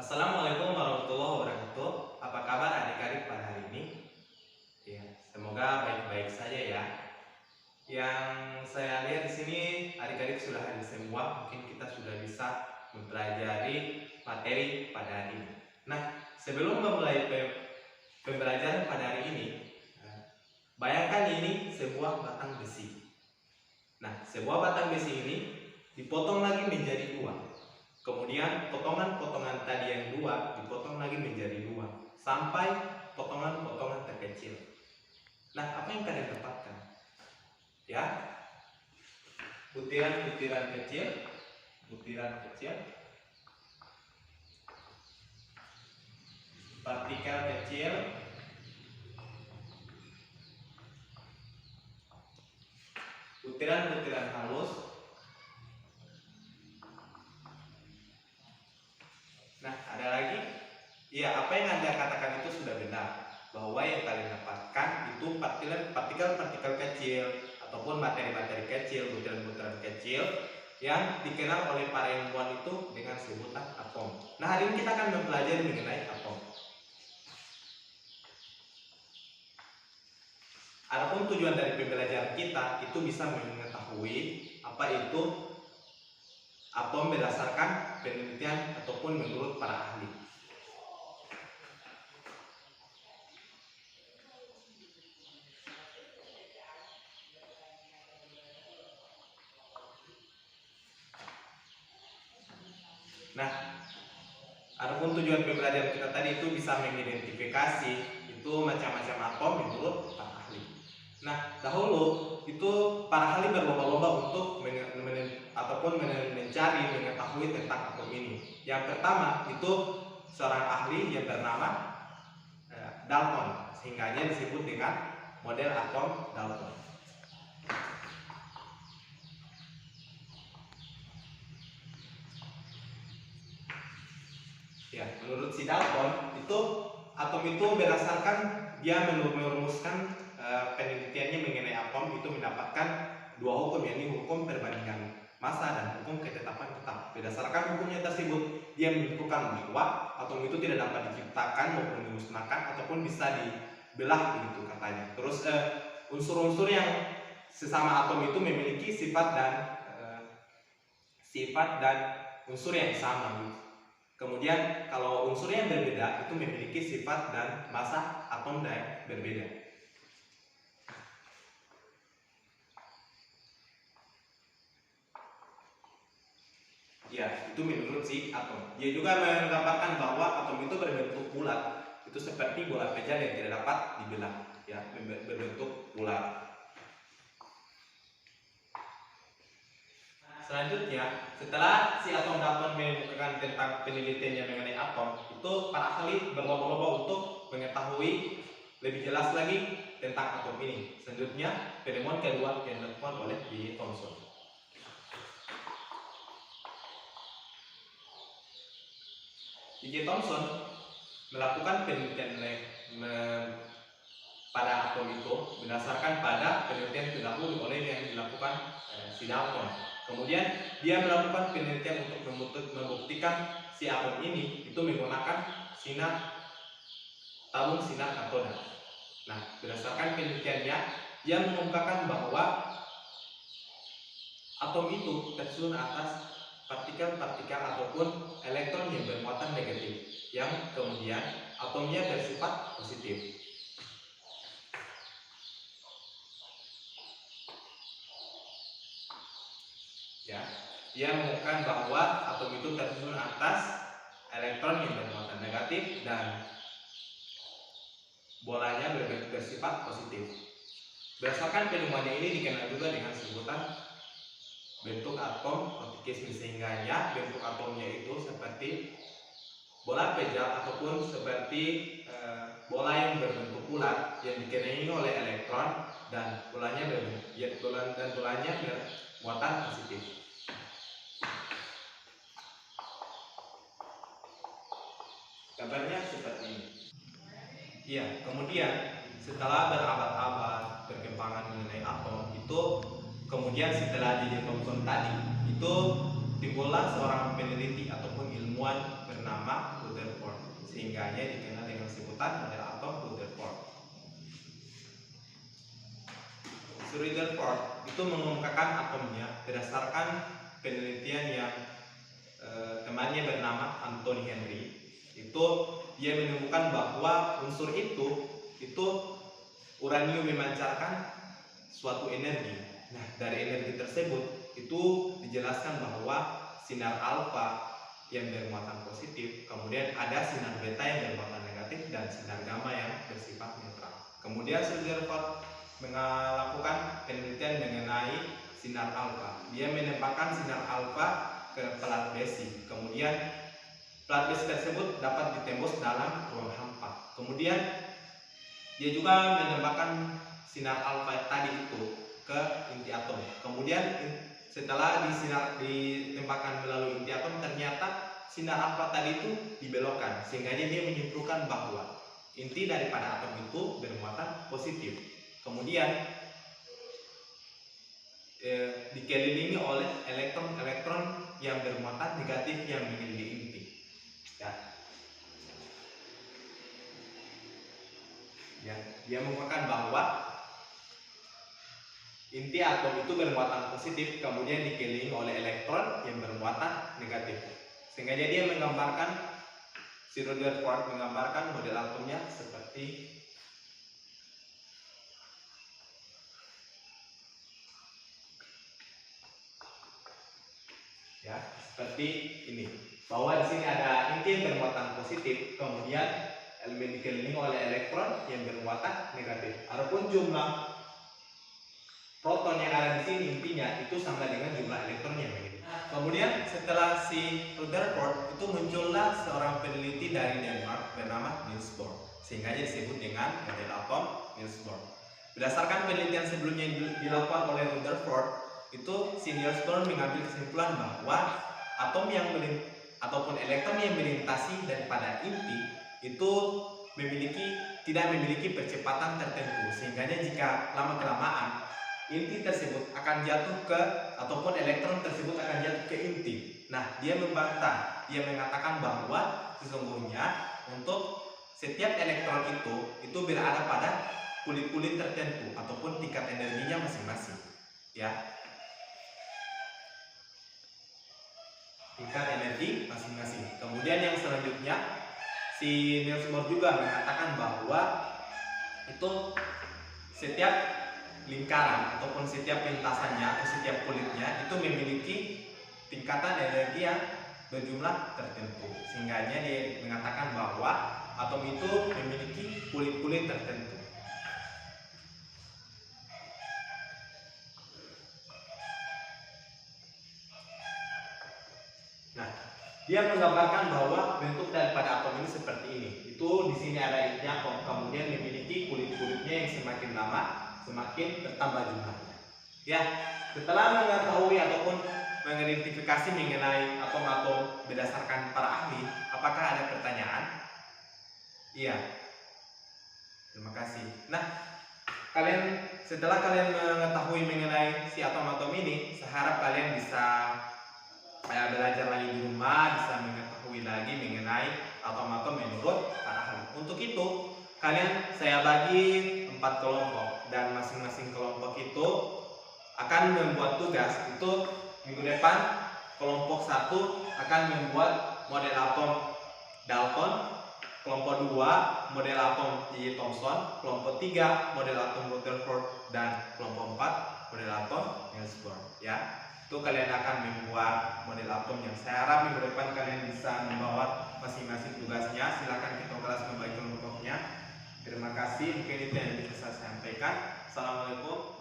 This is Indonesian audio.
Assalamualaikum warahmatullahi wabarakatuh. Apa kabar adik-adik pada hari ini? Ya, semoga baik-baik saja ya. Yang saya lihat di sini adik-adik sudah hadir semua. Mungkin kita sudah bisa mempelajari materi pada hari ini. Nah, sebelum memulai pembelajaran pada hari ini, bayangkan ini sebuah batang besi. Nah, sebuah batang besi ini dipotong lagi menjadi dua. Kemudian potongan-potongan tadi yang dua dipotong lagi menjadi dua sampai potongan-potongan terkecil. Nah, apa yang kalian dapatkan? Ya, butiran-butiran kecil, partikel kecil, butiran-butiran halus. Nah, ada lagi? Iya, apa yang Anda katakan itu sudah benar. Bahwa yang kalian dapatkan itu partikel-partikel kecil ataupun materi-materi kecil, butiran-butiran kecil yang dikenal oleh para ilmuwan itu dengan sebutan atom. Nah, hari ini kita akan mempelajari mengenai atom. Adapun tujuan dari pembelajaran kita itu bisa mengetahui apa itu atom berdasarkan penelitian ataupun menurut para ahli. Nah, adapun tujuan pembelajaran kita tadi itu bisa mengidentifikasi itu macam-macam atom menurut para ahli. Nah, dahulu itu para ahli berlomba-lomba untuk mencari mengetahui tentang atom ini. Yang pertama itu seorang ahli yang bernama Dalton, sehingganya disebut dengan model atom Dalton. Ya, menurut si Dalton itu atom itu berdasarkan dia merumuskan penelitiannya mengenai atom itu mendapatkan dua hukum, yakni hukum perbandingan massa dan hukum ketetapan tetap. Berdasarkan hukumnya tersebut, dia menyimpulkan bahwa atom itu tidak dapat diciptakan maupun dimusnahkan ataupun bisa dibelah begitu katanya. Terus unsur-unsur yang sesama atom itu memiliki sifat dan unsur yang sama gitu. Kemudian kalau unsur yang berbeda itu memiliki sifat dan massa atom yang berbeda. Ya, itu menurut si atom. Dia juga mendapatkan bahwa atom itu berbentuk bulat, itu seperti bola pejal yang tidak dapat dibelah, ya, berbentuk bulat. Selanjutnya, setelah si atom Dalton mengemukakan tentang penelitiannya mengenai atom, itu para ahli berlomba-lomba untuk mengetahui lebih jelas lagi tentang atom ini. Selanjutnya, penemuan kedua yang dilakukan oleh J. Thomson. J. Thomson melakukan penelitian pada atom itu berdasarkan pada penelitian terdahulu oleh yang dilakukan si Dalton. Kemudian dia melakukan penelitian untuk membuktikan si atom ini itu menggunakan tabung sinar katoda. Nah, berdasarkan penelitiannya, dia mengungkapkan bahwa atom itu tersusun atas partikel-partikel ataupun elektron yang bermuatan negatif, yang kemudian atomnya bersifat positif. Ya, dia mengungkapkan bahwa atom itu tersusun atas elektron yang bermuatan negatif dan bolanya bersifat positif. Berdasarkan penemuannya ini dikenal juga dengan sebutan bentuk atom rotikisme, sehingga bentuk atomnya itu seperti bola pejal ataupun seperti bola yang berbentuk bulat yang dikelilingi oleh elektron dan bolanya bermuatan positif. Gambarnya seperti ini. Iya, kemudian setelah berabad-abad perkembangan mengenai atom itu, kemudian setelah J. Thomson tadi itu timbullah seorang peneliti ataupun ilmuwan bernama Rutherford, sehingga ia dikenal dengan sebutan model atom Rutherford. Rutherford itu mengemukakan atomnya berdasarkan penelitian yang temannya bernama Anthony Henry. Itu dia menemukan bahwa unsur itu uranium memancarkan suatu energi. Nah, dari energi tersebut itu dijelaskan bahwa sinar alfa yang bermuatan positif, kemudian ada sinar beta yang bermuatan negatif, dan sinar gamma yang bersifat netral. Kemudian Rutherford melakukan penelitian mengenai sinar alfa. Dia menembakkan sinar alfa ke plat besi. Kemudian plat besi tersebut dapat ditembus dalam ruang hampa. Kemudian dia juga menembakkan sinar alfa tadi itu ke inti atom. Kemudian setelah ditembakkan melalui inti atom, ternyata sinar alfa tadi itu dibelokkan, sehingga dia menyimpulkan bahwa inti daripada atom itu bermuatan positif. Kemudian dikelilingi oleh elektron-elektron yang bermuatan negatif yang mengelilingi inti. Dia mengatakan bahwa inti atom itu bermuatan positif, kemudian dikelilingi oleh elektron yang bermuatan negatif. Sehingga dia menggambarkan, si Rutherford menggambarkan model atomnya seperti ini, bahwa di sini ada inti yang bermuatan positif, kemudian elemen dikelilingi oleh elektron yang bermuatan negatif. Adapun jumlah proton yang ada di sini intinya itu sama dengan jumlah elektron yang negatif. Kemudian setelah si Rutherford itu muncullah seorang peneliti dari Denmark bernama Niels Bohr, sehingga disebut dengan model atom Niels Bohr. Berdasarkan penelitian sebelumnya yang dilakukan oleh Rutherford, itu si Niels Bohr mengambil kesimpulan bahwa atom ataupun elektron yang melintasi daripada inti itu tidak memiliki percepatan tertentu, sehingga jika lama kelamaan inti tersebut akan jatuh ke, ataupun elektron tersebut akan jatuh ke inti. Nah, dia membantah, dia mengatakan bahwa sesungguhnya untuk setiap elektron itu berada pada kulit-kulit tertentu ataupun tingkat energinya masing-masing, ya. Tingkat energi masing-masing. Kemudian yang selanjutnya, si Niels Bohr juga mengatakan bahwa itu setiap lingkaran ataupun setiap lintasannya atau setiap kulitnya itu memiliki tingkatan energi yang berjumlah tertentu, sehingga dia mengatakan bahwa atom itu memiliki kulit-kulit tertentu. Nah, dia menggambarkan bahwa bentuk daripada atom ini seperti ini. Itu di sini ada inti atom, kemudian memiliki kulit-kulitnya yang semakin lama semakin bertambah jumlahnya. Ya, setelah mengetahui ataupun mengidentifikasi mengenai atom-atom berdasarkan para ahli, apakah ada pertanyaan? Iya. Terima kasih. Nah, setelah kalian mengetahui mengenai si atom-atom ini, saya harap kalian bisa belajar lagi di rumah, bisa mengetahui lagi mengenai atom-atom menurut para ahli. Untuk itu, saya bagi 4 kelompok, dan masing-masing kelompok itu akan membuat tugas. Itu minggu depan kelompok 1 akan membuat model atom Dalton, kelompok 2 model atom J. Thomson, kelompok 3 model atom Rutherford, dan kelompok 4 model atom Niels Bohr, ya. Itu kalian akan membuat model atom yang saya harap minggu depan kalian bisa membawa masing-masing tugasnya. Silakan kita kelas membagi kelompoknya. Terima kasih, mungkin itu yang bisa saya sampaikan. Assalamualaikum.